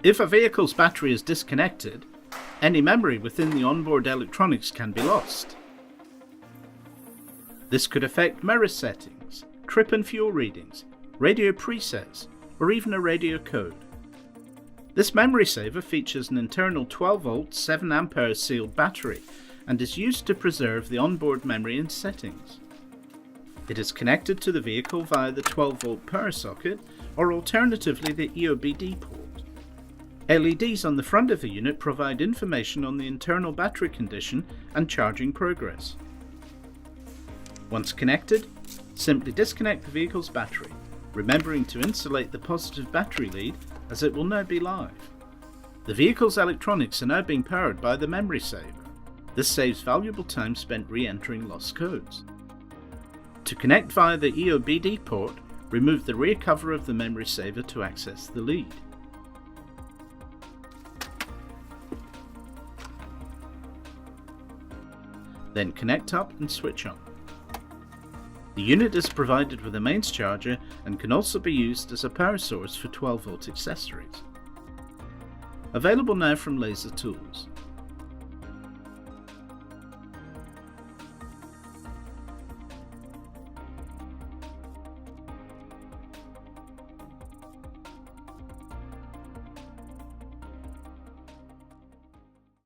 If a vehicle's battery is disconnected, any memory within the onboard electronics can be lost. This could affect mirror settings, trip and fuel readings, radio presets, or even a radio code. This memory saver features an internal 12V 7A sealed battery and is used to preserve the onboard memory and settings. It is connected to the vehicle via the 12V power socket or alternatively the OBDII port. LEDs on the front of the unit provide information on the internal battery condition and charging progress. Once connected, simply disconnect the vehicle's battery, remembering to insulate the positive battery lead as it will now be live. The vehicle's electronics are now being powered by the memory saver. This saves valuable time spent re-entering lost codes. To connect via the OBDII port, remove the rear cover of the memory saver to access the lead. Then connect up and switch on. The unit is provided with a mains charger and can also be used as a power source for 12V accessories. Available now from Laser Tools.